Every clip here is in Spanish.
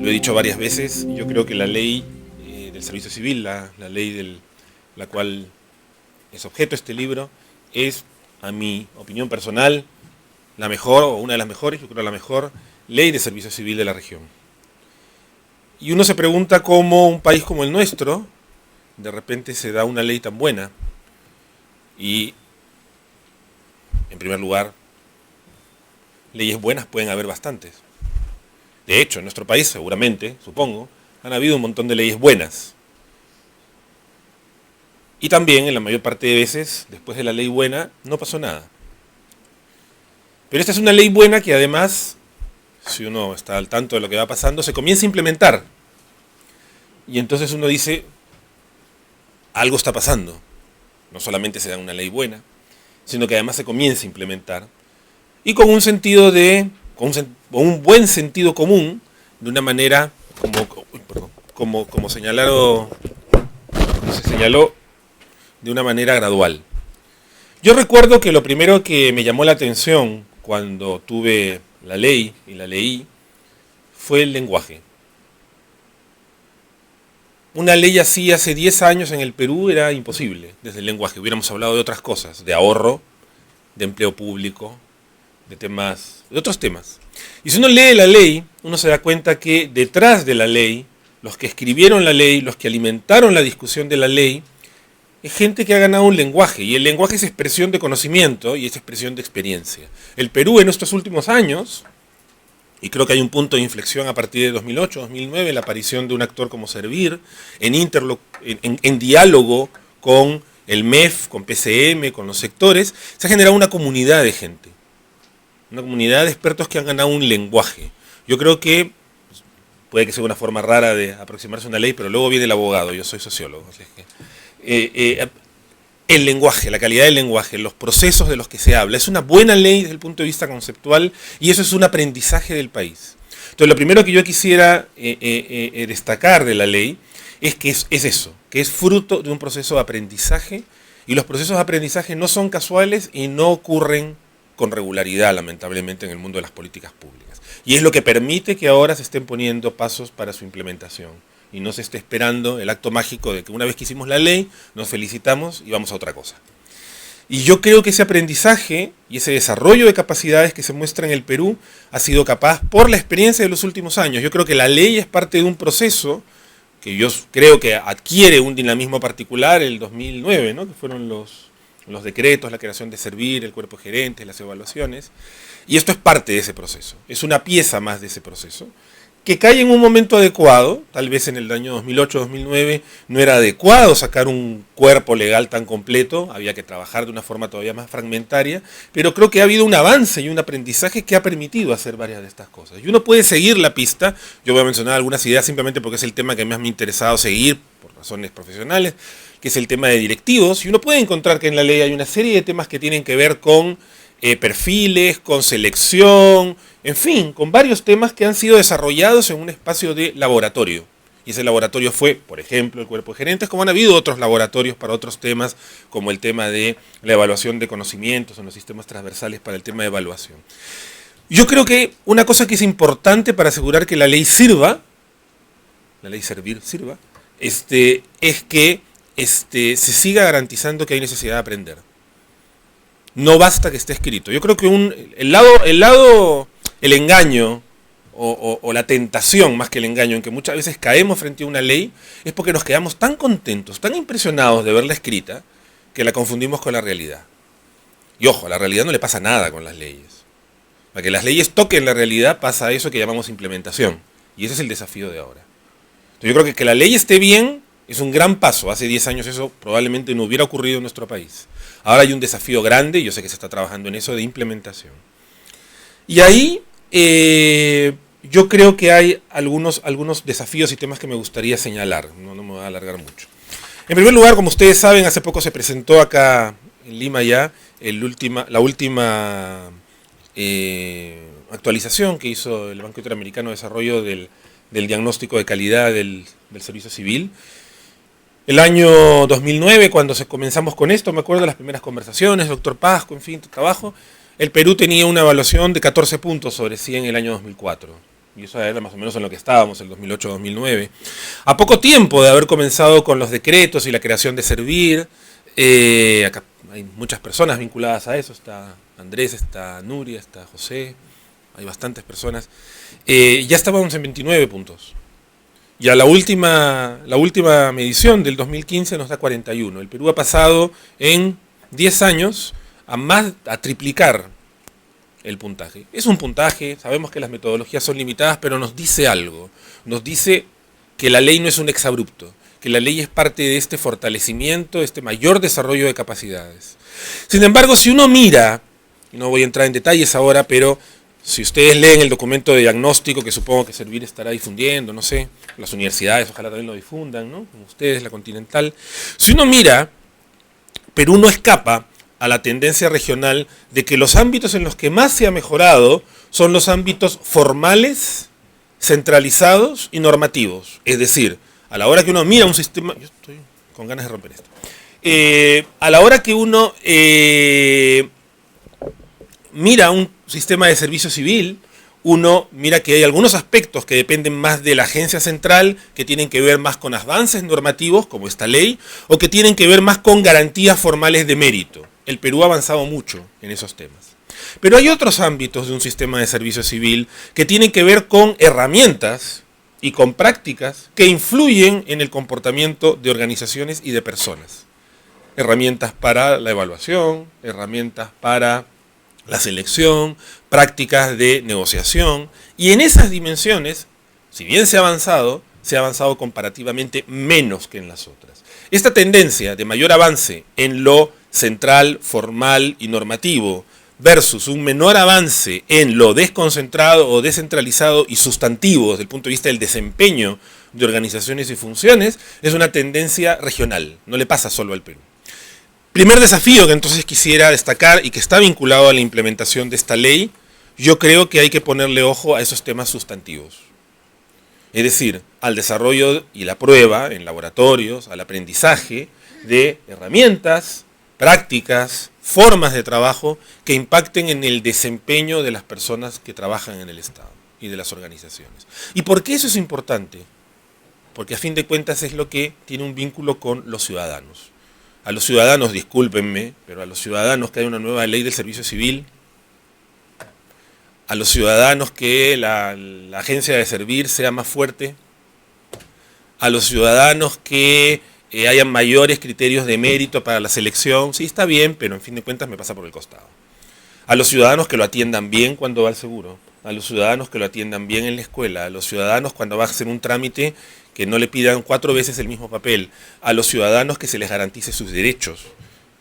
Lo he dicho varias veces, yo creo que la ley del servicio civil, la ley la cual es objeto este libro, es, a mi opinión personal, la mejor, o una de las mejores, yo creo la mejor, ley de servicio civil de la región. Y uno se pregunta cómo un país como el nuestro, de repente se da una ley tan buena. Y, en primer lugar, leyes buenas pueden haber bastantes. De hecho, en nuestro país, seguramente, supongo, han habido un montón de leyes buenas. Y también, en la mayor parte de veces, después de la ley buena, no pasó nada. Pero esta es una ley buena que además, si uno está al tanto de lo que va pasando, se comienza a implementar. Y entonces uno dice, algo está pasando. No solamente se da una ley buena, sino que además se comienza a implementar. Y con un sentido con un buen sentido común, de una manera, como se señaló, de una manera gradual. Yo recuerdo que lo primero que me llamó la atención cuando tuve la ley y la leí fue el lenguaje. Una ley así hace 10 años en el Perú era imposible, desde el lenguaje. Hubiéramos hablado de otras cosas, de ahorro, de empleo público, de otros temas. Y si uno lee la ley, uno se da cuenta que detrás de la ley, los que escribieron la ley, los que alimentaron la discusión de la ley, es gente que ha ganado un lenguaje, y el lenguaje es expresión de conocimiento y es expresión de experiencia. El Perú en estos últimos años, y creo que hay un punto de inflexión a partir de 2008, 2009, la aparición de un actor como Servir, en diálogo con el MEF, con PCM, con los sectores, se ha generado una comunidad de gente, una comunidad de expertos que han ganado un lenguaje. Yo creo que, puede que sea una forma rara de aproximarse a una ley, pero luego viene el abogado, yo soy sociólogo, así es que, el lenguaje, la calidad del lenguaje, los procesos de los que se habla, es una buena ley desde el punto de vista conceptual y eso es un aprendizaje del país. Entonces lo primero que yo quisiera destacar de la ley es que es eso, que es fruto de un proceso de aprendizaje y los procesos de aprendizaje no son casuales y no ocurren con regularidad, lamentablemente, en el mundo de las políticas públicas. Y es lo que permite que ahora se estén poniendo pasos para su implementación. Y no se esté esperando el acto mágico de que una vez que hicimos la ley, nos felicitamos y vamos a otra cosa. Y yo creo que ese aprendizaje y ese desarrollo de capacidades que se muestra en el Perú ha sido capaz por la experiencia de los últimos años. Yo creo que la ley es parte de un proceso que yo creo que adquiere un dinamismo particular el 2009, ¿no? Que fueron los decretos, la creación de Servir, el cuerpo gerente, las evaluaciones. Y esto es parte de ese proceso, es una pieza más de ese proceso, que cae en un momento adecuado. Tal vez en el año 2008-2009 no era adecuado sacar un cuerpo legal tan completo, había que trabajar de una forma todavía más fragmentaria, pero creo que ha habido un avance y un aprendizaje que ha permitido hacer varias de estas cosas. Y uno puede seguir la pista, yo voy a mencionar algunas ideas simplemente porque es el tema que más me ha interesado seguir, por razones profesionales, que es el tema de directivos, y uno puede encontrar que en la ley hay una serie de temas que tienen que ver con perfiles, con selección, en fin, con varios temas que han sido desarrollados en un espacio de laboratorio. Y ese laboratorio fue, por ejemplo, el cuerpo de gerentes, como han habido otros laboratorios para otros temas, como el tema de la evaluación de conocimientos en los sistemas transversales para el tema de evaluación. Yo creo que una cosa que es importante para asegurar que la ley sirva, la ley Servir sirva, es que se siga garantizando que hay necesidad de aprender. No basta que esté escrito. Yo creo que el engaño o la tentación más que el engaño en que muchas veces caemos frente a una ley es porque nos quedamos tan contentos, tan impresionados de verla escrita que la confundimos con la realidad. Y ojo, a la realidad no le pasa nada con las leyes. Para que las leyes toquen la realidad pasa eso que llamamos implementación. Y ese es el desafío de ahora. Entonces yo creo que la ley esté bien es un gran paso. Hace 10 años eso probablemente no hubiera ocurrido en nuestro país. Ahora hay un desafío grande, yo sé que se está trabajando en eso, de implementación. Y ahí yo creo que hay algunos desafíos y temas que me gustaría señalar. No me voy a alargar mucho. En primer lugar, como ustedes saben, hace poco se presentó acá en Lima ya la última actualización que hizo el Banco Interamericano de Desarrollo del diagnóstico de calidad del servicio civil. El año 2009, cuando comenzamos con esto, me acuerdo de las primeras conversaciones, doctor Pasco, en fin, trabajo, el Perú tenía una evaluación de 14 puntos sobre 100 en el año 2004. y eso era más o menos en lo que estábamos, el 2008-2009. A poco tiempo de haber comenzado con los decretos y la creación de Servir, acá hay muchas personas vinculadas a eso, está Andrés, está Nuria, está José, hay bastantes personas, ya estábamos en 29 puntos. Ya la última medición del 2015 nos da 41. El Perú ha pasado en 10 años a triplicar el puntaje. Es un puntaje, sabemos que las metodologías son limitadas, pero nos dice algo. Nos dice que la ley no es un exabrupto, que la ley es parte de este fortalecimiento, este mayor desarrollo de capacidades. Sin embargo, si uno mira, y no voy a entrar en detalles ahora, pero si ustedes leen el documento de diagnóstico que supongo que Servir estará difundiendo, no sé, las universidades ojalá también lo difundan, ¿no? Como ustedes, la Continental. Si uno mira, Perú no escapa a la tendencia regional de que los ámbitos en los que más se ha mejorado son los ámbitos formales, centralizados y normativos. Es decir, a la hora que uno mira un sistema... Yo estoy con ganas de romper esto. A la hora que uno mira un sistema de servicio civil, uno mira que hay algunos aspectos que dependen más de la agencia central, que tienen que ver más con avances normativos, como esta ley, o que tienen que ver más con garantías formales de mérito. El Perú ha avanzado mucho en esos temas. Pero hay otros ámbitos de un sistema de servicio civil que tienen que ver con herramientas y con prácticas que influyen en el comportamiento de organizaciones y de personas. Herramientas para la evaluación, herramientas para la selección, prácticas de negociación, y en esas dimensiones, si bien se ha avanzado comparativamente menos que en las otras. Esta tendencia de mayor avance en lo central, formal y normativo versus un menor avance en lo desconcentrado o descentralizado y sustantivo desde el punto de vista del desempeño de organizaciones y funciones es una tendencia regional, no le pasa solo al Perú. Primer desafío que entonces quisiera destacar y que está vinculado a la implementación de esta ley, yo creo que hay que ponerle ojo a esos temas sustantivos. Es decir, al desarrollo y la prueba en laboratorios, al aprendizaje de herramientas, prácticas, formas de trabajo que impacten en el desempeño de las personas que trabajan en el Estado y de las organizaciones. ¿Y por qué eso es importante? Porque a fin de cuentas es lo que tiene un vínculo con los ciudadanos. A los ciudadanos, discúlpenme, pero a los ciudadanos que hay una nueva ley del servicio civil, a los ciudadanos que la agencia de Servir sea más fuerte, a los ciudadanos que hayan mayores criterios de mérito para la selección, sí está bien, pero en fin de cuentas me pasa por el costado. A los ciudadanos que lo atiendan bien cuando va al seguro, a los ciudadanos que lo atiendan bien en la escuela, a los ciudadanos cuando va a hacer un trámite que no le pidan 4 veces el mismo papel, a los ciudadanos que se les garantice sus derechos.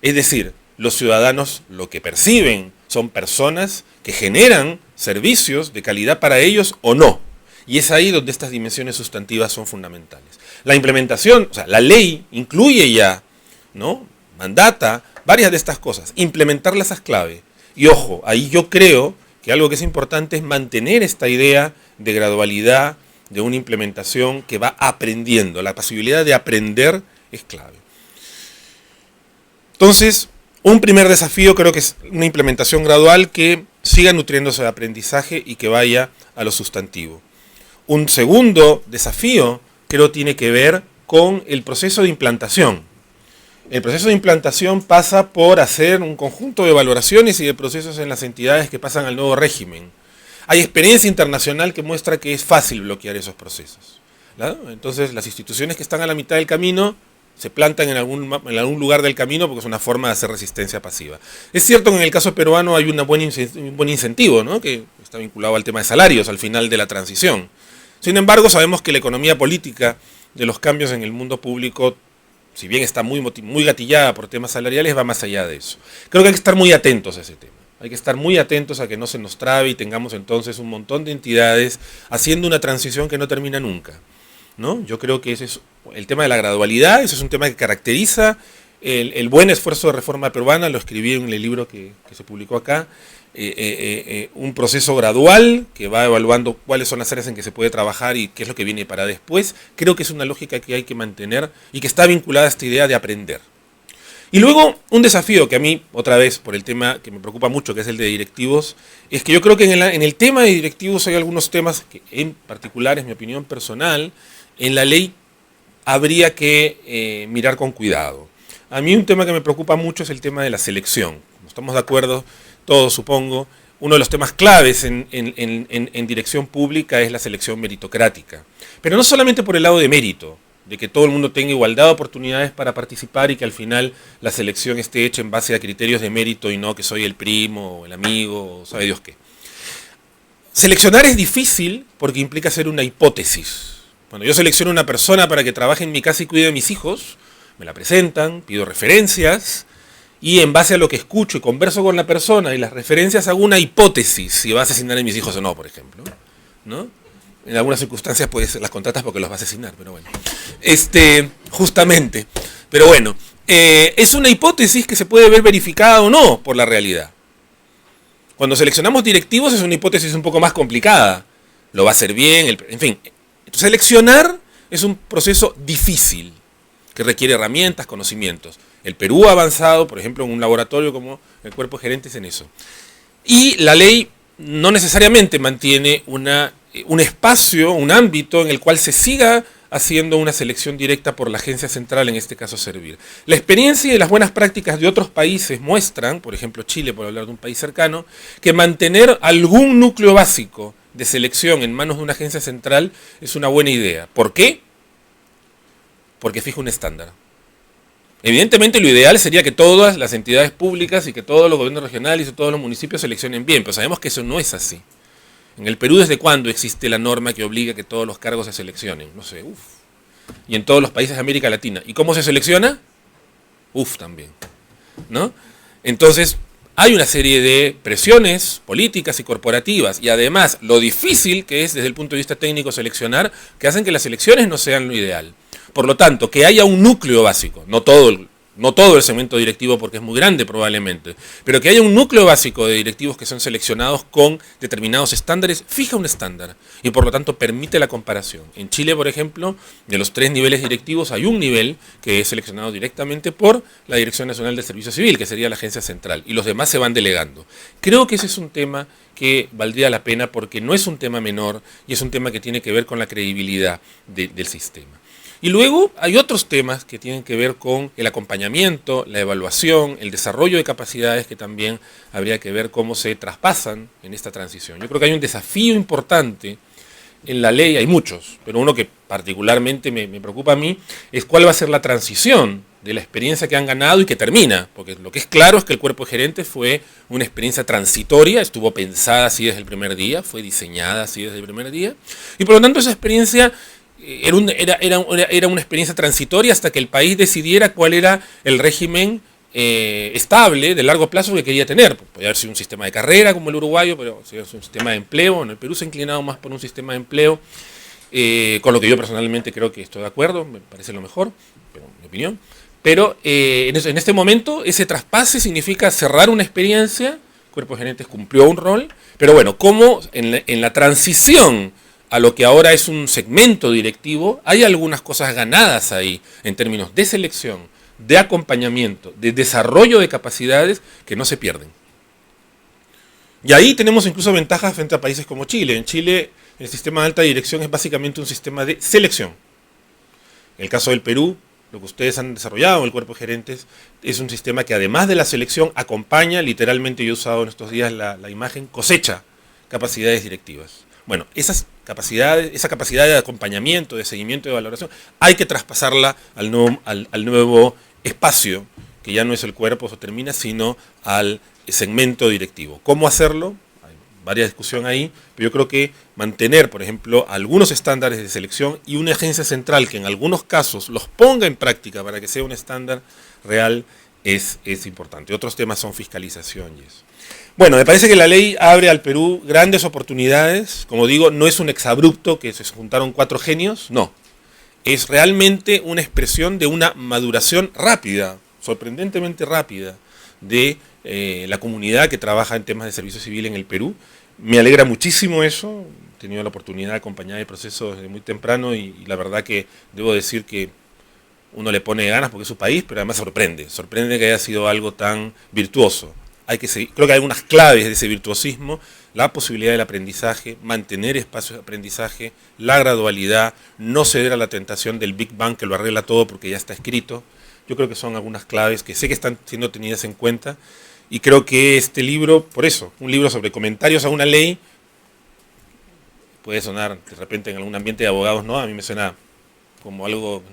Es decir, los ciudadanos lo que perciben son personas que generan servicios de calidad para ellos o no. Y es ahí donde estas dimensiones sustantivas son fundamentales. La implementación, o sea, la ley incluye ya, ¿no? Mandata varias de estas cosas. Implementarlas es clave. Y ojo, ahí yo creo que algo que es importante es mantener esta idea de gradualidad, de una implementación que va aprendiendo. La posibilidad de aprender es clave. Entonces, un primer desafío creo que es una implementación gradual que siga nutriéndose de aprendizaje y que vaya a lo sustantivo. Un segundo desafío creo tiene que ver con el proceso de implantación. El proceso de implantación pasa por hacer un conjunto de valoraciones y de procesos en las entidades que pasan al nuevo régimen. Hay experiencia internacional que muestra que es fácil bloquear esos procesos, ¿no? Entonces las instituciones que están a la mitad del camino se plantan en algún lugar del camino porque es una forma de hacer resistencia pasiva. Es cierto que en el caso peruano hay un buen incentivo, ¿no? Que está vinculado al tema de salarios al final de la transición. Sin embargo, sabemos que la economía política de los cambios en el mundo público, si bien está muy gatillada por temas salariales, va más allá de eso. Creo que hay que estar muy atentos a ese tema. Hay que estar muy atentos a que no se nos trabe y tengamos entonces un montón de entidades haciendo una transición que no termina nunca, ¿no? Yo creo que ese es el tema de la gradualidad, ese es un tema que caracteriza el buen esfuerzo de reforma peruana, lo escribí en el libro que se publicó acá, un proceso gradual que va evaluando cuáles son las áreas en que se puede trabajar y qué es lo que viene para después. Creo que es una lógica que hay que mantener y que está vinculada a esta idea de aprender. Y luego, un desafío que a mí, otra vez, por el tema que me preocupa mucho, que es el de directivos, es que yo creo que en el tema de directivos hay algunos temas que, en particular, es mi opinión personal, en la ley habría que mirar con cuidado. A mí un tema que me preocupa mucho es el tema de la selección. Como estamos de acuerdo, todos supongo, uno de los temas claves en dirección pública es la selección meritocrática. Pero no solamente por el lado de mérito, de que todo el mundo tenga igualdad de oportunidades para participar y que al final la selección esté hecha en base a criterios de mérito y no que soy el primo, o el amigo, o sabe Dios qué. Seleccionar es difícil porque implica hacer una hipótesis. Cuando yo selecciono una persona para que trabaje en mi casa y cuide de mis hijos, me la presentan, pido referencias, y en base a lo que escucho y converso con la persona y las referencias hago una hipótesis si va a asesinar a mis hijos o no, por ejemplo, ¿no? En algunas circunstancias pues las contratas porque los va a asesinar, pero bueno. Justamente. Pero bueno, es una hipótesis que se puede ver verificada o no por la realidad. Cuando seleccionamos directivos es una hipótesis un poco más complicada. Lo va a hacer bien, en fin. Seleccionar es un proceso difícil que requiere herramientas, conocimientos. El Perú ha avanzado, por ejemplo, en un laboratorio como el Cuerpo de Gerentes en eso. Y la ley no necesariamente mantiene un espacio, un ámbito en el cual se siga haciendo una selección directa por la agencia central, en este caso Servir. La experiencia y las buenas prácticas de otros países muestran, por ejemplo Chile, por hablar de un país cercano, que mantener algún núcleo básico de selección en manos de una agencia central es una buena idea. ¿Por qué? Porque fija un estándar. Evidentemente lo ideal sería que todas las entidades públicas y que todos los gobiernos regionales y todos los municipios seleccionen bien, pero sabemos que eso no es así. En el Perú, ¿desde cuándo existe la norma que obliga a que todos los cargos se seleccionen? No sé, Y en todos los países de América Latina. ¿Y cómo se selecciona? También. ¿No? Entonces, hay una serie de presiones políticas y corporativas, y además lo difícil que es desde el punto de vista técnico seleccionar, que hacen que las elecciones no sean lo ideal. Por lo tanto, que haya un núcleo básico, no todo el segmento directivo porque es muy grande probablemente, pero que haya un núcleo básico de directivos que son seleccionados con determinados estándares, fija un estándar y por lo tanto permite la comparación. En Chile, por ejemplo, de los 3 niveles directivos hay un nivel que es seleccionado directamente por la Dirección Nacional de Servicio Civil, que sería la agencia central, y los demás se van delegando. Creo que ese es un tema que valdría la pena porque no es un tema menor y es un tema que tiene que ver con la credibilidad del sistema. Y luego hay otros temas que tienen que ver con el acompañamiento, la evaluación, el desarrollo de capacidades que también habría que ver cómo se traspasan en esta transición. Yo creo que hay un desafío importante en la ley, hay muchos, pero uno que particularmente me preocupa a mí es cuál va a ser la transición de la experiencia que han ganado y que termina, porque lo que es claro es que el cuerpo de gerentes fue una experiencia transitoria, estuvo pensada así desde el primer día, fue diseñada así desde el primer día, y por lo tanto esa experiencia era una experiencia transitoria hasta que el país decidiera cuál era el régimen estable de largo plazo que quería tener. Podría haber sido un sistema de carrera como el uruguayo, pero es un sistema de empleo. En el Perú se ha inclinado más por un sistema de empleo, con lo que yo personalmente creo que estoy de acuerdo, me parece lo mejor, pero mi opinión. Pero en este momento ese traspase significa cerrar una experiencia, el cuerpo de gerentes cumplió un rol, pero bueno, como en la transición a lo que ahora es un segmento directivo, hay algunas cosas ganadas ahí en términos de selección, de acompañamiento, de desarrollo de capacidades que no se pierden. Y ahí tenemos incluso ventajas frente a países como Chile. En Chile el sistema de alta dirección es básicamente un sistema de selección. En el caso del Perú, lo que ustedes han desarrollado en el cuerpo de gerentes es un sistema que además de la selección acompaña, literalmente yo he usado en estos días la imagen, cosecha capacidades directivas. Bueno, esa capacidad de acompañamiento, de seguimiento, de valoración, hay que traspasarla al nuevo espacio, que ya no es el cuerpo, eso termina, sino al segmento directivo. ¿Cómo hacerlo? Hay varias discusiones ahí, pero yo creo que mantener, por ejemplo, algunos estándares de selección y una agencia central que en algunos casos los ponga en práctica para que sea un estándar real es importante. Otros temas son fiscalización y eso. Bueno, me parece que la ley abre al Perú grandes oportunidades. Como digo, no es un exabrupto que se juntaron 4 genios, no. Es realmente una expresión de una maduración rápida, sorprendentemente rápida, de la comunidad que trabaja en temas de servicio civil en el Perú. Me alegra muchísimo eso. He tenido la oportunidad de acompañar el proceso desde muy temprano y la verdad que debo decir que uno le pone ganas porque es su país, pero además sorprende que haya sido algo tan virtuoso. Hay que seguir, creo que hay algunas claves de ese virtuosismo: la posibilidad del aprendizaje, mantener espacios de aprendizaje, la gradualidad, no ceder a la tentación del Big Bang que lo arregla todo porque ya está escrito. Yo creo que son algunas claves que sé que están siendo tenidas en cuenta, y creo que este libro, por eso, un libro sobre comentarios a una ley, puede sonar de repente en algún ambiente de abogados, ¿no? A mí me suena como algo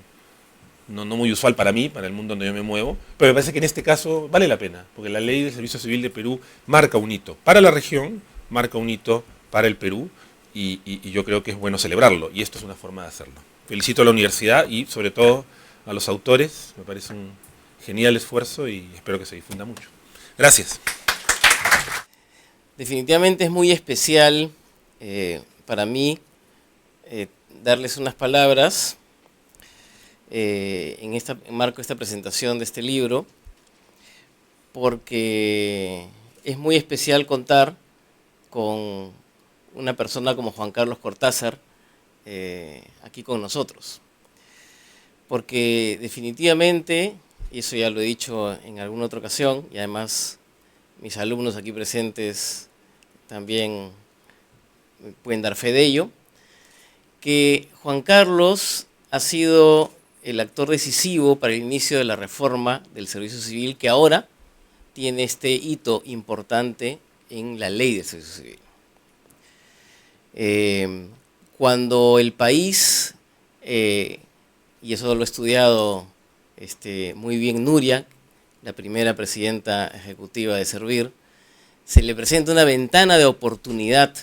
no muy usual para mí, para el mundo donde yo me muevo, pero me parece que en este caso vale la pena, porque la ley del Servicio Civil de Perú marca un hito para la región, marca un hito para el Perú, y yo creo que es bueno celebrarlo, y esto es una forma de hacerlo. Felicito a la universidad y sobre todo a los autores, me parece un genial esfuerzo y espero que se difunda mucho. Gracias. Definitivamente es muy especial para mí darles unas palabras en marco de esta presentación de este libro, porque es muy especial contar con una persona como Juan Carlos Cortázar aquí con nosotros. Porque definitivamente, y eso ya lo he dicho en alguna otra ocasión, y además mis alumnos aquí presentes también pueden dar fe de ello, que Juan Carlos ha sido el actor decisivo para el inicio de la reforma del servicio civil, que ahora tiene este hito importante en la ley del servicio civil. Cuando el país, y eso lo ha estudiado muy bien Nuria, la primera presidenta ejecutiva de Servir, se le presenta una ventana de oportunidad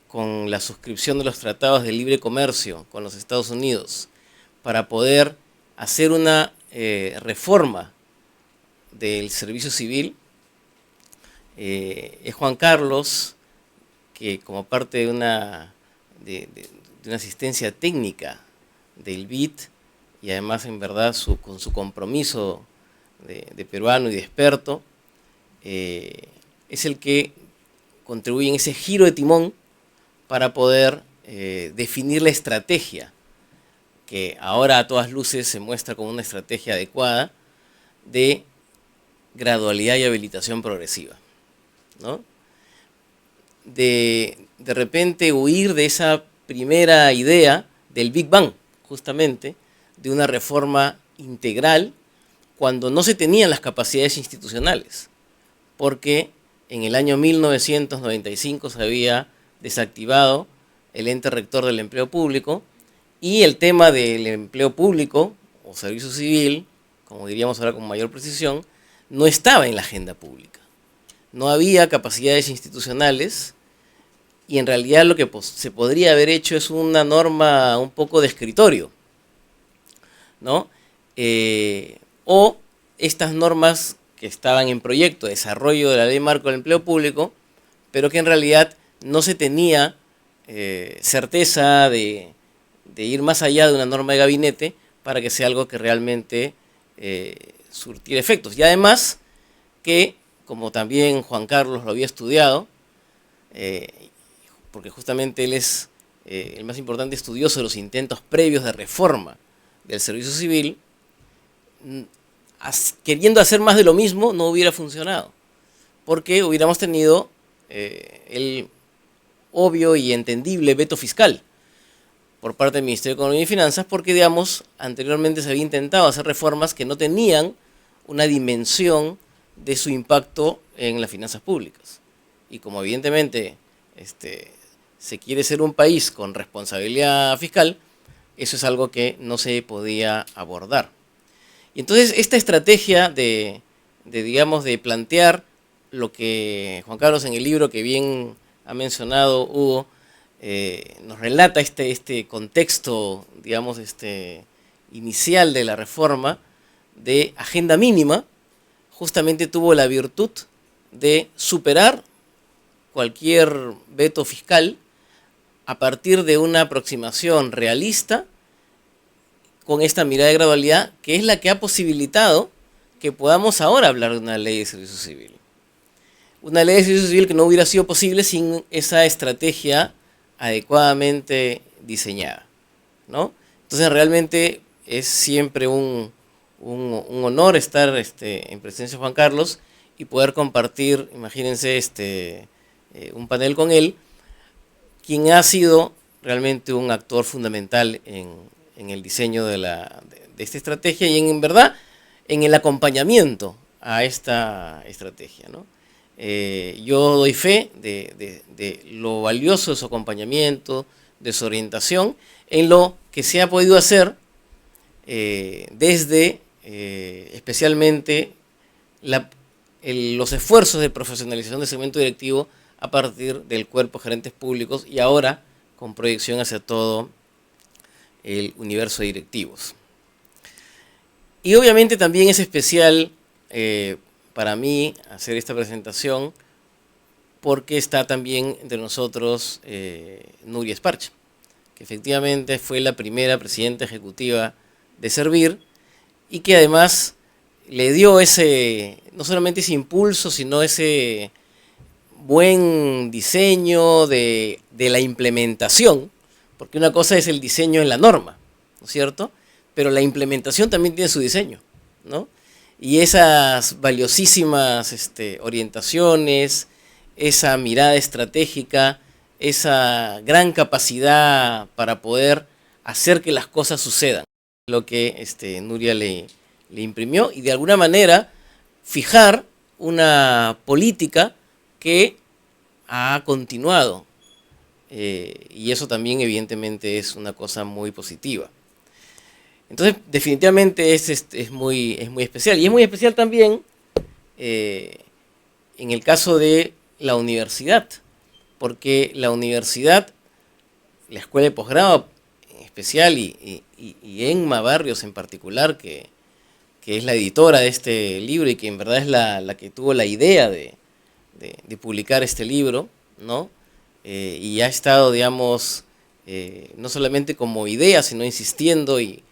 con la suscripción de los tratados de libre comercio con los Estados Unidos para poder hacer una reforma del servicio civil. Es Juan Carlos que, como parte de una asistencia técnica del BID, y además en verdad con su compromiso de peruano y de experto, es el que contribuye en ese giro de timón para poder definir la estrategia, que ahora a todas luces se muestra como una estrategia adecuada de gradualidad y habilitación progresiva, ¿no? De repente huir de esa primera idea del Big Bang, justamente, de una reforma integral, cuando no se tenían las capacidades institucionales, porque en el año 1995 se había desactivado el ente rector del empleo público, y el tema del empleo público o servicio civil, como diríamos ahora con mayor precisión, no estaba en la agenda pública. No había capacidades institucionales, y en realidad lo que se podría haber hecho es una norma un poco de escritorio, ¿no? O estas normas que estaban en proyecto de desarrollo de la Ley Marco del Empleo Público, pero que en realidad no se tenía certeza de ir más allá de una norma de gabinete para que sea algo que realmente surtiera efectos. Y además que, como también Juan Carlos lo había estudiado, porque justamente él es el más importante estudioso de los intentos previos de reforma del servicio civil, queriendo hacer más de lo mismo no hubiera funcionado, porque hubiéramos tenido el obvio y entendible veto fiscal por parte del Ministerio de Economía y Finanzas, porque, digamos, anteriormente se había intentado hacer reformas que no tenían una dimensión de su impacto en las finanzas públicas. Y como evidentemente se quiere ser un país con responsabilidad fiscal, eso es algo que no se podía abordar. Y entonces esta estrategia digamos, de plantear lo que Juan Carlos en el libro que bien ha mencionado Hugo, nos relata este contexto, digamos, inicial de la reforma de agenda mínima, justamente tuvo la virtud de superar cualquier veto fiscal a partir de una aproximación realista con esta mirada de gradualidad, que es la que ha posibilitado que podamos ahora hablar de una ley de servicio civil. Una ley de servicio civil que no hubiera sido posible sin esa estrategia adecuadamente diseñada, ¿no? Entonces realmente es siempre un un honor estar en presencia de Juan Carlos y poder compartir, imagínense, un panel con él, quien ha sido realmente un actor fundamental en el diseño de esta estrategia y en verdad en el acompañamiento a esta estrategia, ¿no? Yo doy fe de lo valioso de su acompañamiento, de su orientación, en lo que se ha podido hacer desde especialmente los esfuerzos de profesionalización del segmento directivo a partir del cuerpo de gerentes públicos y ahora con proyección hacia todo el universo de directivos. Y obviamente también es especial para mí hacer esta presentación porque está también entre nosotros Nuria Esparcha, que efectivamente fue la primera presidenta ejecutiva de Servir y que además le dio no solamente ese impulso, sino ese buen diseño de la implementación, porque una cosa es el diseño en la norma, ¿no es cierto? Pero la implementación también tiene su diseño, ¿no? Y esas valiosísimas orientaciones, esa mirada estratégica, esa gran capacidad para poder hacer que las cosas sucedan, lo que Nuria le imprimió y de alguna manera fijar una política que ha continuado y eso también evidentemente es una cosa muy positiva. Entonces definitivamente es muy especial y es muy especial también en el caso de la universidad, porque la universidad, la escuela de posgrado en especial y Emma Barrios en particular, que es la editora de este libro y que en verdad es la que tuvo la idea de publicar este libro, ¿no? Y ha estado, digamos, no solamente como idea, sino insistiendo y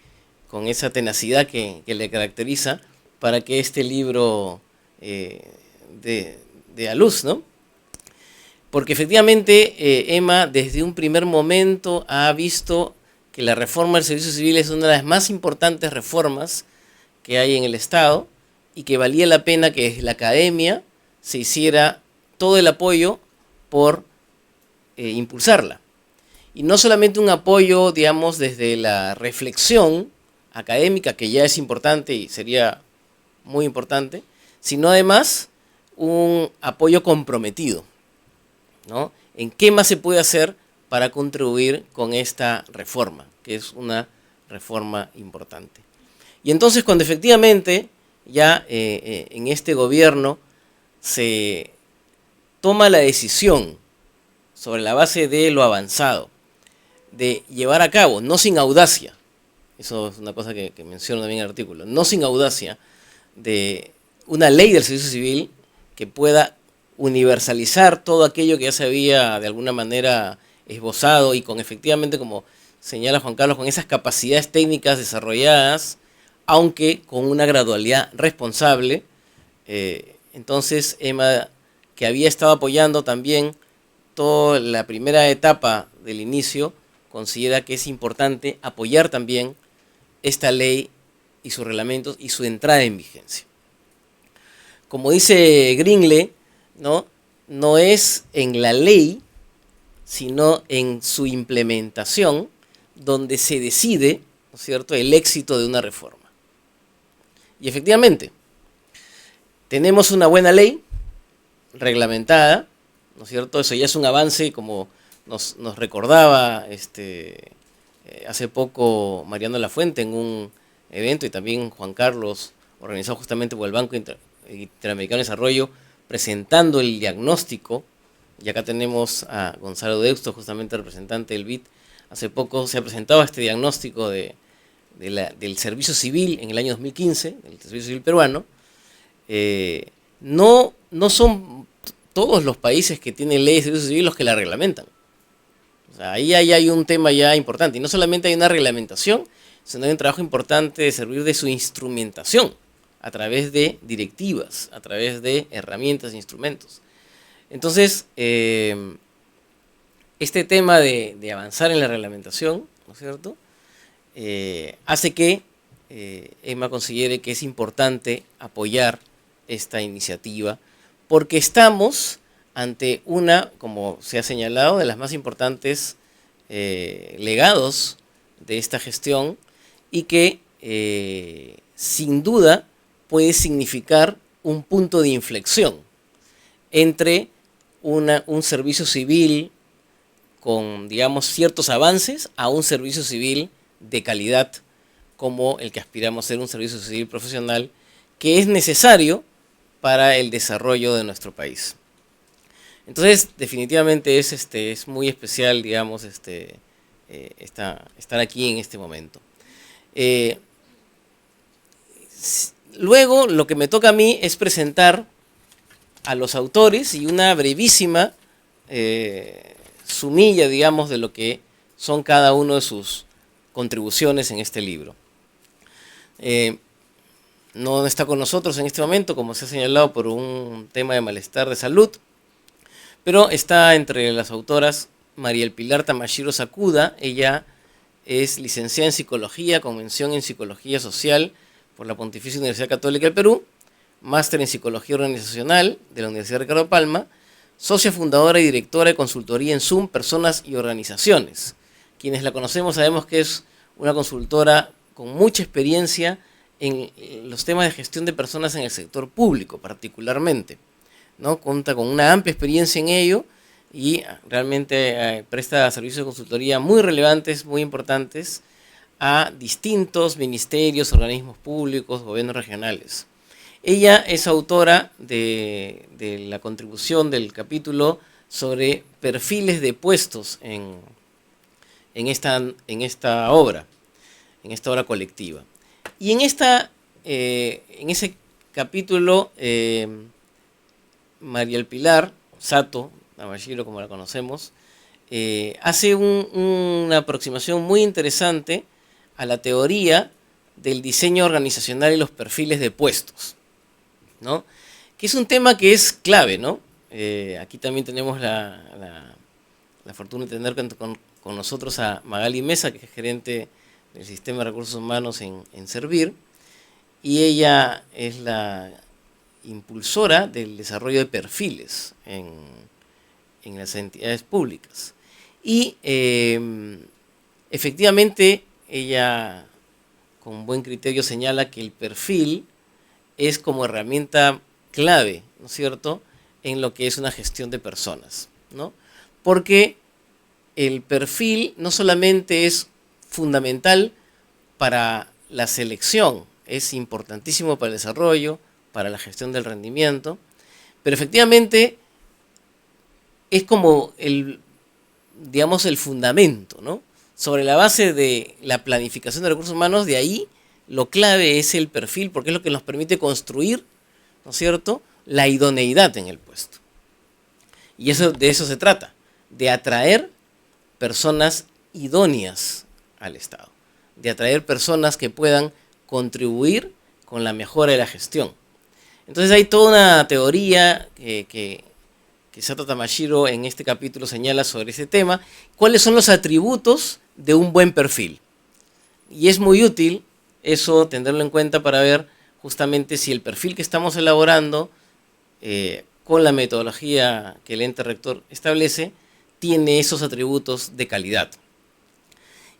con esa tenacidad que le caracteriza para que este libro dé a luz, ¿no? Porque efectivamente Emma desde un primer momento ha visto que la reforma del servicio civil es una de las más importantes reformas que hay en el Estado y que valía la pena que desde la academia se hiciera todo el apoyo por impulsarla. Y no solamente un apoyo, digamos, desde la reflexión académica, que ya es importante y sería muy importante, sino además un apoyo comprometido, ¿no? ¿En qué más se puede hacer para contribuir con esta reforma, que es una reforma importante? Y entonces cuando efectivamente ya en este gobierno se toma la decisión sobre la base de lo avanzado, de llevar a cabo, no sin audacia, eso es una cosa que menciono también en el artículo, no sin audacia, de una ley del servicio civil que pueda universalizar todo aquello que ya se había de alguna manera esbozado y con efectivamente, como señala Juan Carlos, con esas capacidades técnicas desarrolladas, aunque con una gradualidad responsable. Entonces Emma, que había estado apoyando también toda la primera etapa del inicio, considera que es importante apoyar también esta ley y sus reglamentos y su entrada en vigencia. Como dice Gringle, no es en la ley, sino en su implementación, donde se decide, ¿no es cierto?, el éxito de una reforma. Y efectivamente, tenemos una buena ley reglamentada, ¿no es cierto? Eso ya es un avance, como nos recordaba hace poco Mariano Lafuente en un evento, y también Juan Carlos, organizado justamente por el Banco Interamericano de Desarrollo, presentando el diagnóstico, y acá tenemos a Gonzalo Deusto, justamente representante del BID. Hace poco se ha presentado este diagnóstico del servicio civil en el año 2015, el servicio civil peruano. No son todos los países que tienen leyes de servicio civil los que la reglamentan. O sea, ahí hay un tema ya importante, y no solamente hay una reglamentación, sino hay un trabajo importante de servir de su instrumentación, a través de directivas, a través de herramientas e instrumentos. Entonces, este tema de avanzar en la reglamentación, ¿no es cierto?, hace que Emma considere que es importante apoyar esta iniciativa, porque estamos ante una, como se ha señalado, de las más importantes legados de esta gestión, y que sin duda puede significar un punto de inflexión entre un servicio civil con, digamos, ciertos avances a un servicio civil de calidad como el que aspiramos a ser, un servicio civil profesional que es necesario para el desarrollo de nuestro país. Entonces, definitivamente es muy especial, digamos, estar aquí en este momento. Luego, lo que me toca a mí es presentar a los autores y una brevísima sumilla, digamos, de lo que son cada uno de sus contribuciones en este libro. No está con nosotros en este momento, como se ha señalado, por un tema de malestar de salud, pero está entre las autoras Mariel Pilar Tamashiro Sakuda. Ella es licenciada en Psicología, con mención en Psicología Social por la Pontificia Universidad Católica del Perú, máster en Psicología Organizacional de la Universidad Ricardo Palma, socia fundadora y directora de consultoría en Zoom, Personas y Organizaciones. Quienes la conocemos sabemos que es una consultora con mucha experiencia en los temas de gestión de personas en el sector público, particularmente, ¿no? Cuenta con una amplia experiencia en ello y realmente presta servicios de consultoría muy relevantes, muy importantes a distintos ministerios, organismos públicos, gobiernos regionales. Ella es autora de la contribución del capítulo sobre perfiles de puestos en esta obra colectiva. Y en ese capítulo, Mariel Pilar Sato Tamashiro, como la conocemos, hace una aproximación muy interesante a la teoría del diseño organizacional y los perfiles de puestos, ¿no? Que es un tema que es clave, ¿no? Aquí también tenemos la fortuna de tener con nosotros a Magali Mesa, que es gerente del Sistema de Recursos Humanos en Servir, y ella es la impulsora del desarrollo de perfiles en las entidades públicas. Y efectivamente ella con buen criterio señala que el perfil es como herramienta clave, ¿no es cierto?, en lo que es una gestión de personas, ¿no? Porque el perfil no solamente es fundamental para la selección, es importantísimo para el desarrollo, para la gestión del rendimiento, pero efectivamente es como digamos, el fundamento, ¿no? Sobre la base de la planificación de recursos humanos, de ahí lo clave es el perfil, porque es lo que nos permite construir, ¿no es cierto?, la idoneidad en el puesto. Y de eso se trata, de atraer personas idóneas al Estado, de atraer personas que puedan contribuir con la mejora de la gestión. Entonces hay toda una teoría que Sato Tamashiro en este capítulo señala sobre ese tema, cuáles son los atributos de un buen perfil. Y es muy útil eso, tenerlo en cuenta para ver justamente si el perfil que estamos elaborando con la metodología que el ente rector establece tiene esos atributos de calidad.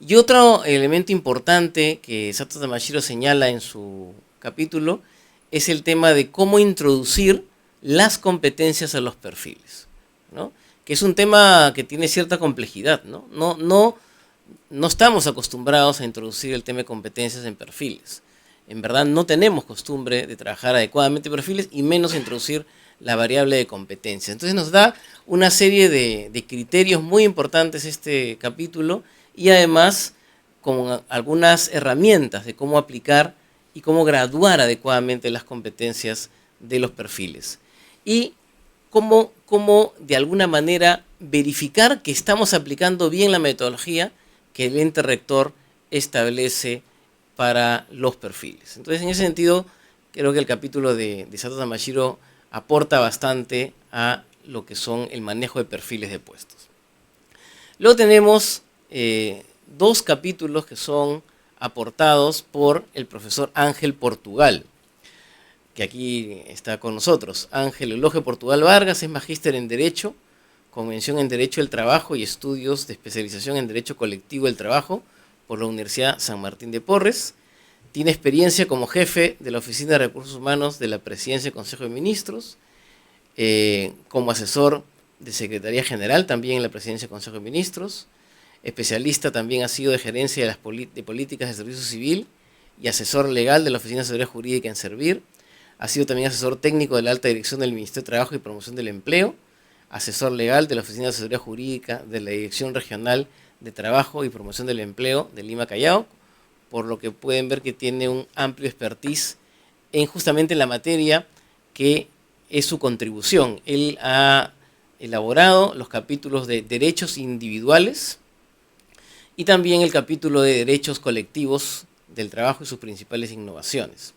Y otro elemento importante que Sato Tamashiro señala en su capítulo es el tema de cómo introducir las competencias a los perfiles, ¿no? Que es un tema que tiene cierta complejidad, ¿no? No estamos acostumbrados a introducir el tema de competencias en perfiles. En verdad no tenemos costumbre de trabajar adecuadamente perfiles y menos introducir la variable de competencia. Entonces nos da una serie de criterios muy importantes este capítulo y además con algunas herramientas de cómo aplicar y cómo graduar adecuadamente las competencias de los perfiles. Y cómo de alguna manera verificar que estamos aplicando bien la metodología que el ente rector establece para los perfiles. Entonces, en ese sentido, creo que el capítulo de Sato Tamashiro aporta bastante a lo que son el manejo de perfiles de puestos. Luego tenemos dos capítulos que son aportados por el profesor Ángel Portugal, que aquí está con nosotros. Ángel Eulogio Portugal Vargas es magíster en Derecho, con mención en Derecho del Trabajo y estudios de especialización en Derecho Colectivo del Trabajo por la Universidad San Martín de Porres. Tiene experiencia como jefe de la Oficina de Recursos Humanos de la Presidencia del Consejo de Ministros, como asesor de Secretaría General también en la Presidencia del Consejo de Ministros. Especialista también ha sido de gerencia de de políticas de servicio civil y asesor legal de la Oficina de Asesoría Jurídica en Servir. Ha sido también asesor técnico de la Alta Dirección del Ministerio de Trabajo y Promoción del Empleo, asesor legal de la Oficina de Asesoría Jurídica de la Dirección Regional de Trabajo y Promoción del Empleo de Lima Callao, por lo que pueden ver que tiene un amplio expertise en justamente la materia que es su contribución. Él ha elaborado los capítulos de derechos individuales y también el capítulo de derechos colectivos del trabajo y sus principales innovaciones.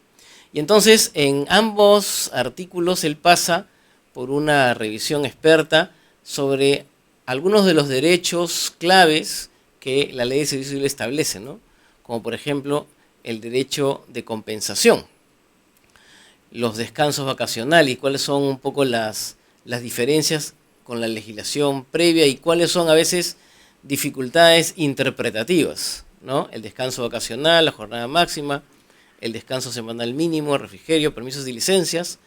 Y entonces en ambos artículos él pasa por una revisión experta sobre algunos de los derechos claves que la Ley de Servicio Civil establece, ¿no? Como por ejemplo el derecho de compensación, los descansos vacacionales y cuáles son un poco las diferencias con la legislación previa y cuáles son a veces dificultades interpretativas, ¿no? El descanso vacacional, la jornada máxima, el descanso semanal mínimo, refrigerio, permisos y licencias,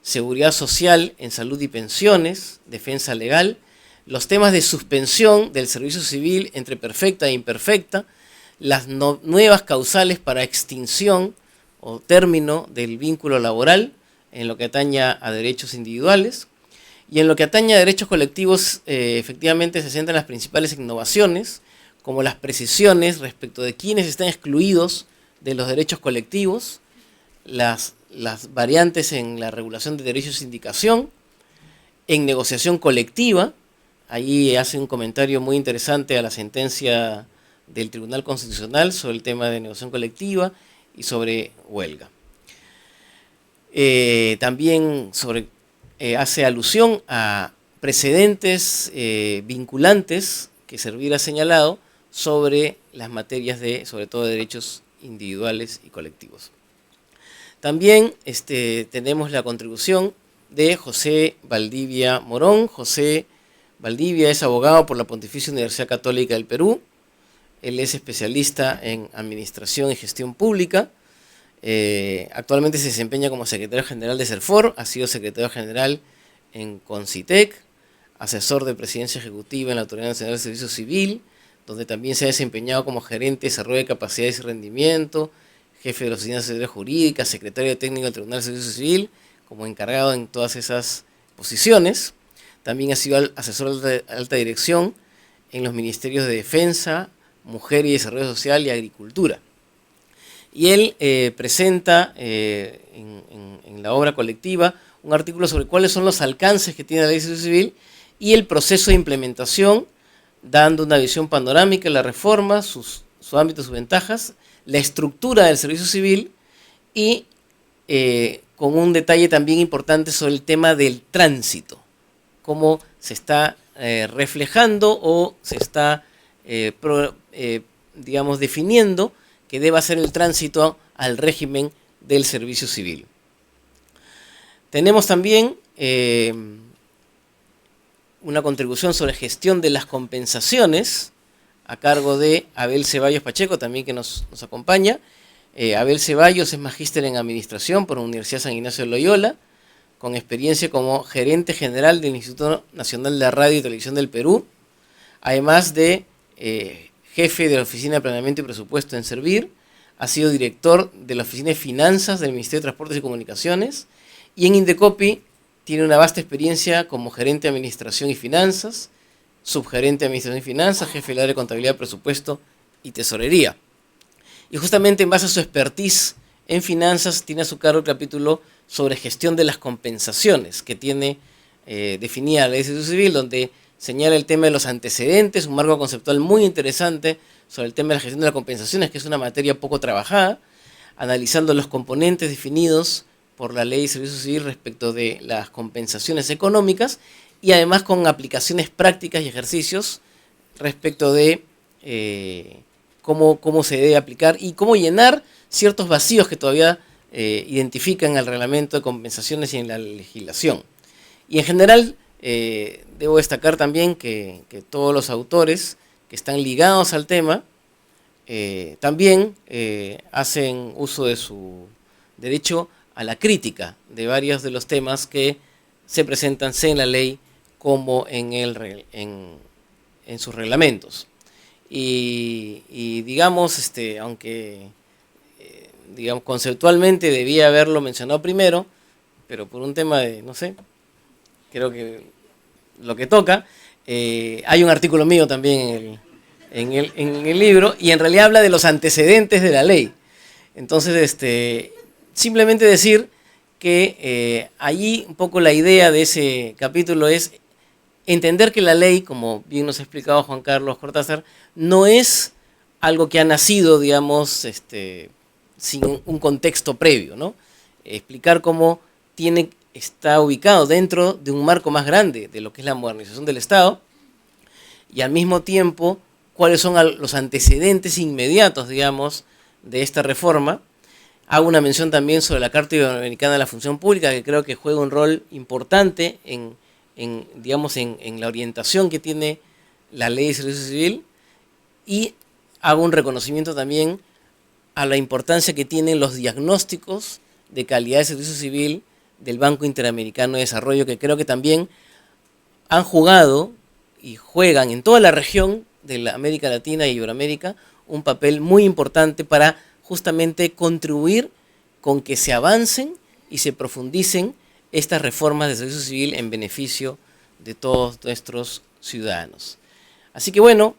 seguridad social en salud y pensiones, defensa legal, los temas de suspensión del servicio civil entre perfecta e imperfecta, las nuevas causales para extinción o término del vínculo laboral en lo que atañe a derechos individuales, y en lo que atañe a derechos colectivos efectivamente se centran las principales innovaciones, como las precisiones respecto de quiénes están excluidos de los derechos colectivos, las variantes en la regulación de derechos de sindicación, en negociación colectiva. Ahí hace un comentario muy interesante a la sentencia del Tribunal Constitucional sobre el tema de negociación colectiva y sobre huelga. También hace alusión a precedentes vinculantes que Servir ha señalado sobre las materias sobre todo de derechos individuales y colectivos. También tenemos la contribución de José Valdivia Morón. José Valdivia es abogado por la Pontificia Universidad Católica del Perú. Él es especialista en Administración y Gestión Pública. Actualmente se desempeña como secretario general de CERFOR, ha sido secretario general en CONCITEC, asesor de Presidencia Ejecutiva en la Autoridad Nacional de Servicio Civil, donde también se ha desempeñado como gerente de desarrollo de capacidades y rendimiento, jefe de la Oficina de Asesoría Jurídica, secretario técnico del Tribunal de Servicio Civil, como encargado en todas esas posiciones. También ha sido asesor de alta dirección en los Ministerios de Defensa, Mujer y Desarrollo Social y Agricultura. Y él presenta en la obra colectiva un artículo sobre cuáles son los alcances que tiene la Ley de Servicio Civil y el proceso de implementación, dando una visión panorámica de la reforma, su ámbito, sus ventajas, la estructura del servicio civil y con un detalle también importante sobre el tema del tránsito, cómo se está reflejando o se está, digamos, definiendo que deba ser el tránsito al régimen del servicio civil. Tenemos también una contribución sobre gestión de las compensaciones a cargo de Abel Ceballos Pacheco, también que nos acompaña. Abel Ceballos es magíster en Administración por la Universidad San Ignacio de Loyola, con experiencia como gerente general del Instituto Nacional de Radio y Televisión del Perú, además de jefe de la Oficina de Planeamiento y Presupuesto en Servir, ha sido director de la Oficina de Finanzas del Ministerio de Transportes y Comunicaciones, y en Indecopi tiene una vasta experiencia como gerente de Administración y Finanzas, subgerente de Administración y Finanzas, jefe del área de Contabilidad, Presupuesto y Tesorería. Y justamente en base a su expertise en finanzas, tiene a su cargo el capítulo sobre gestión de las compensaciones, que tiene definida la Ley de Servicio Civil, donde señala el tema de los antecedentes, un marco conceptual muy interesante sobre el tema de la gestión de las compensaciones, que es una materia poco trabajada, analizando los componentes definidos por la Ley de Servicio Civil respecto de las compensaciones económicas y además con aplicaciones prácticas y ejercicios respecto de cómo se debe aplicar y cómo llenar ciertos vacíos que todavía identifican el reglamento de compensaciones y en la legislación. Y en general, debo destacar también que todos los autores que están ligados al tema también hacen uso de su derecho a la crítica de varios de los temas que se presentan sea en la ley como en sus reglamentos. Y digamos, aunque digamos conceptualmente debía haberlo mencionado primero, pero por un tema de, no sé, creo que lo que toca, hay un artículo mío también en el libro, y en realidad habla de los antecedentes de la ley. Entonces, simplemente decir que allí un poco la idea de ese capítulo es entender que la ley, como bien nos ha explicado Juan Carlos Cortázar, no es algo que ha nacido, digamos, sin un contexto previo, ¿no? Explicar cómo está ubicado dentro de un marco más grande de lo que es la modernización del Estado, y al mismo tiempo cuáles son los antecedentes inmediatos, digamos, de esta reforma. Hago una mención también sobre la Carta Iberoamericana de la Función Pública, que creo que juega un rol importante digamos, en la orientación que tiene la Ley de Servicio Civil, y hago un reconocimiento también a la importancia que tienen los diagnósticos de calidad de servicio civil del Banco Interamericano de Desarrollo, que creo que también han jugado y juegan en toda la región de la América Latina y Iberoamérica un papel muy importante para justamente contribuir con que se avancen y se profundicen estas reformas de servicio civil en beneficio de todos nuestros ciudadanos. Así que bueno,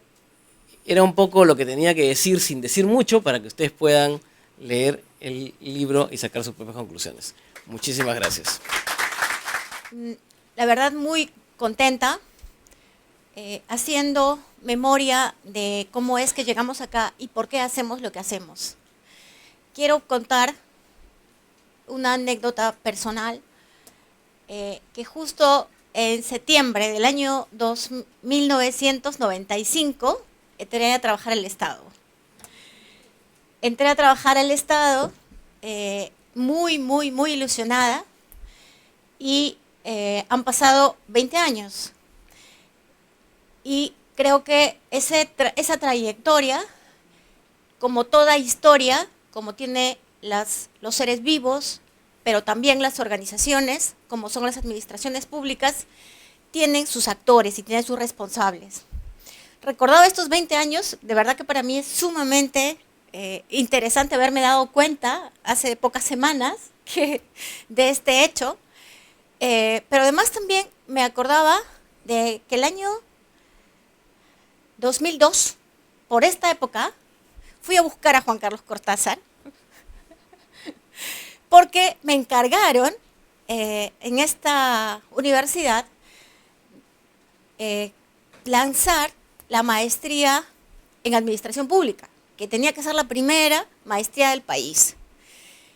era un poco lo que tenía que decir sin decir mucho para que ustedes puedan leer el libro y sacar sus propias conclusiones. Muchísimas gracias. La verdad, muy contenta, haciendo memoria de cómo es que llegamos acá y por qué hacemos lo que hacemos. Quiero contar una anécdota personal, que justo en septiembre del año 1995 entré a trabajar al Estado. Entré a trabajar al Estado muy, muy, muy ilusionada, y han pasado 20 años. Y creo que esa trayectoria, como toda historia, como tiene los seres vivos, pero también las organizaciones, como son las administraciones públicas, tienen sus actores y tienen sus responsables. Recordado estos 20 años, de verdad que para mí es sumamente interesante haberme dado cuenta hace pocas semanas de este hecho, pero además también me acordaba de que el año 2002, por esta época, fui a buscar a Juan Carlos Cortázar, porque me encargaron en esta universidad lanzar la maestría en Administración Pública, que tenía que ser la primera maestría del país.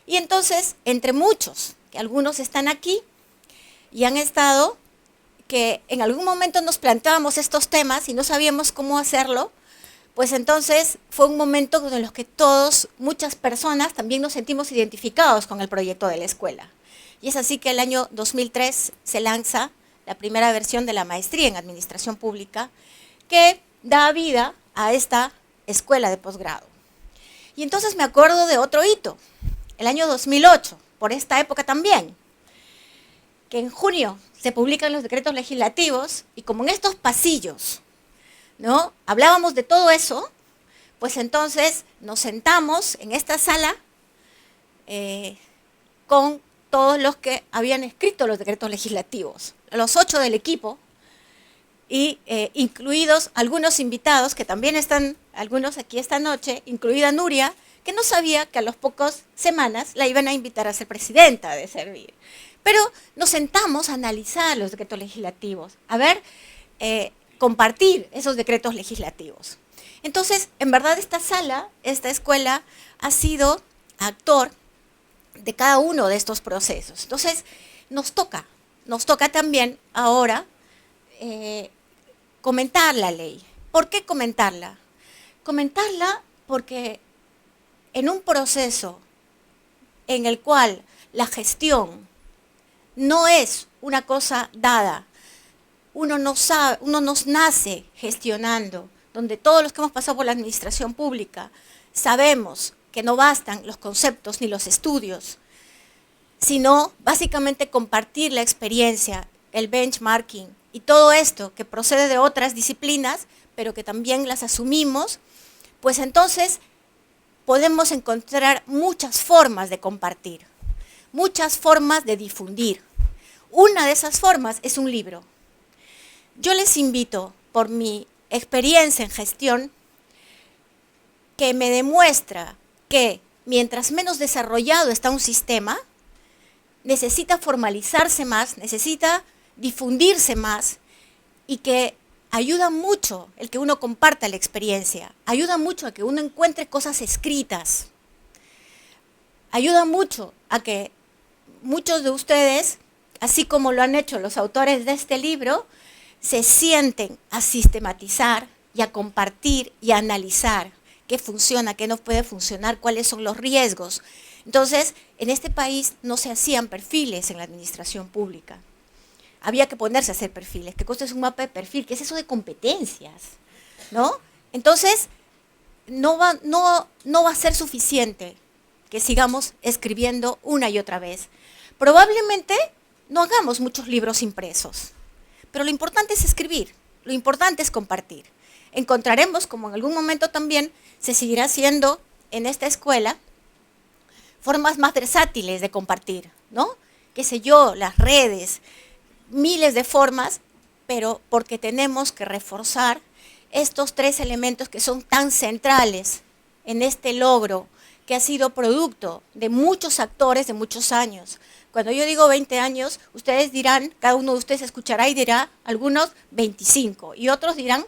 Y entonces, entre muchos, que algunos están aquí y han estado, que en algún momento nos planteábamos estos temas y no sabíamos cómo hacerlo, pues entonces fue un momento en el que todos, muchas personas, también nos sentimos identificados con el proyecto de la escuela. Y es así que el año 2003 se lanza la primera versión de la maestría en Administración Pública, que da vida a esta escuela de posgrado. Y entonces me acuerdo de otro hito, el año 2008, por esta época también, que en junio se publican los decretos legislativos, y como en estos pasillos, ¿no?, hablábamos de todo eso, pues entonces nos sentamos en esta sala con todos los que habían escrito los decretos legislativos, los 8 del equipo, y incluidos algunos invitados que también están, algunos aquí esta noche, incluida Nuria, que no sabía que a las pocas semanas la iban a invitar a ser presidenta de Servir. Pero nos sentamos a analizar los decretos legislativos, a ver, compartir esos decretos legislativos. Entonces, en verdad esta sala, esta escuela, ha sido actor de cada uno de estos procesos. Entonces, nos toca también ahora comentar la ley. ¿Por qué comentarla? Comentarla porque en un proceso en el cual la gestión no es una cosa dada, uno no nace gestionando, donde todos los que hemos pasado por la administración pública sabemos que no bastan los conceptos ni los estudios, sino básicamente compartir la experiencia, el benchmarking y todo esto que procede de otras disciplinas, pero que también las asumimos, pues entonces podemos encontrar muchas formas de compartir, muchas formas de difundir. Una de esas formas es un libro. Yo les invito, por mi experiencia en gestión, que me demuestra que mientras menos desarrollado está un sistema, necesita formalizarse más, necesita difundirse más, y que ayuda mucho el que uno comparta la experiencia, ayuda mucho a que uno encuentre cosas escritas, ayuda mucho a que muchos de ustedes, así como lo han hecho los autores de este libro, se sienten a sistematizar y a compartir y a analizar qué funciona, qué no puede funcionar, cuáles son los riesgos. Entonces, en este país no se hacían perfiles en la administración pública. Había que ponerse a hacer perfiles. ¿Qué cosa es un mapa de perfil? ¿Qué es eso de competencias? ¿No? Entonces, no va a ser suficiente que sigamos escribiendo una y otra vez. Probablemente no hagamos muchos libros impresos, pero lo importante es escribir, lo importante es compartir. Encontraremos, como en algún momento también se seguirá haciendo en esta escuela, formas más versátiles de compartir, ¿no? Qué sé yo, las redes, miles de formas, pero porque tenemos que reforzar estos tres elementos que son tan centrales en este logro que ha sido producto de muchos actores de muchos años. Cuando yo digo 20 años, ustedes dirán, cada uno de ustedes escuchará y dirá, algunos 25, y otros dirán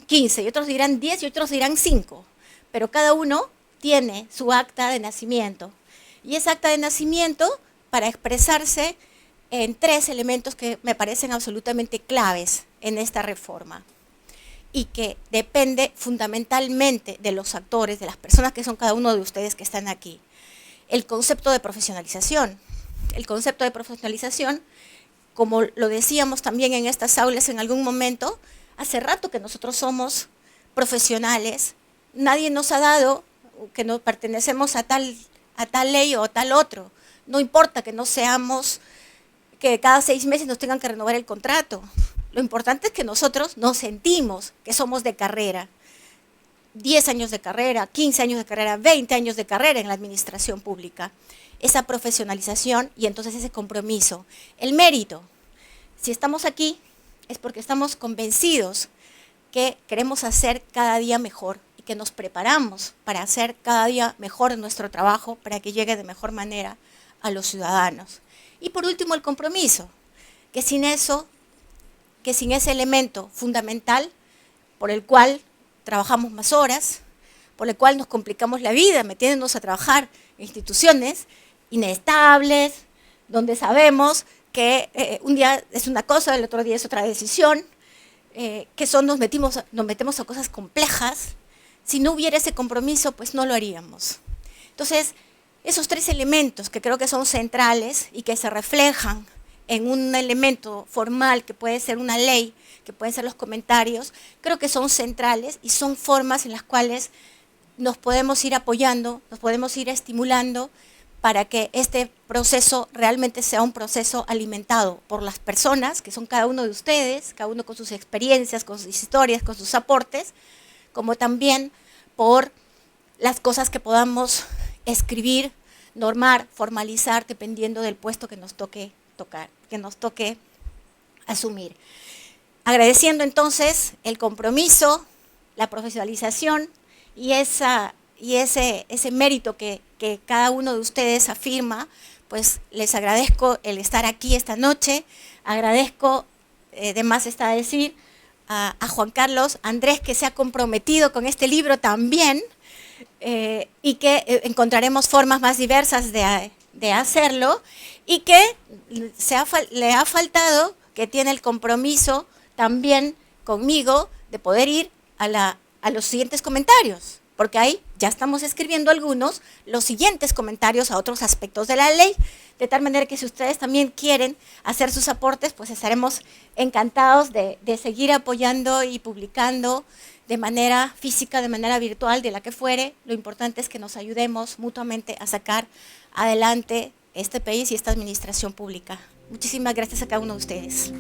15, y otros dirán 10, y otros dirán 5. Pero cada uno tiene su acta de nacimiento. Y esa acta de nacimiento, para expresarse en tres elementos que me parecen absolutamente claves en esta reforma, y que depende fundamentalmente de los actores, de las personas que son cada uno de ustedes que están aquí. El concepto de profesionalización. El concepto de profesionalización, como lo decíamos también en estas aulas en algún momento, hace rato que nosotros somos profesionales, nadie nos ha dado que no pertenecemos a tal ley o a tal otro. No importa que no seamos, que cada 6 meses nos tengan que renovar el contrato. Lo importante es que nosotros nos sentimos que somos de carrera. 10 años de carrera, 15 años de carrera, 20 años de carrera en la administración pública. Esa profesionalización y entonces ese compromiso. El mérito. Si estamos aquí es porque estamos convencidos que queremos hacer cada día mejor y que nos preparamos para hacer cada día mejor nuestro trabajo para que llegue de mejor manera a los ciudadanos. Y por último, el compromiso, que sin eso, que sin ese elemento fundamental por el cual trabajamos más horas, por el cual nos complicamos la vida metiéndonos a trabajar en instituciones inestables, donde sabemos que un día es una cosa, el otro día es otra decisión, nos metemos a cosas complejas. Si no hubiera ese compromiso, pues no lo haríamos. Entonces, esos tres elementos que creo que son centrales y que se reflejan en un elemento formal que puede ser una ley, que pueden ser los comentarios, creo que son centrales y son formas en las cuales nos podemos ir apoyando, nos podemos ir estimulando para que este proceso realmente sea un proceso alimentado por las personas, que son cada uno de ustedes, cada uno con sus experiencias, con sus historias, con sus aportes, como también por las cosas que podamos escribir, normar, formalizar, dependiendo del puesto que nos toque tocar, que nos toque asumir. Agradeciendo entonces el compromiso, la profesionalización y ese mérito que cada uno de ustedes afirma, pues les agradezco el estar aquí esta noche, agradezco, de más está decir, a Juan Carlos Andrés, que se ha comprometido con este libro también, y que encontraremos formas más diversas de hacerlo, y que le ha faltado, que tiene el compromiso también conmigo de poder ir a los siguientes comentarios, porque ahí ya estamos escribiendo algunos, los siguientes comentarios a otros aspectos de la ley, de tal manera que si ustedes también quieren hacer sus aportes, pues estaremos encantados de seguir apoyando y publicando de manera física, de manera virtual, de la que fuere. Lo importante es que nos ayudemos mutuamente a sacar adelante este país y esta administración pública. Muchísimas gracias a cada uno de ustedes.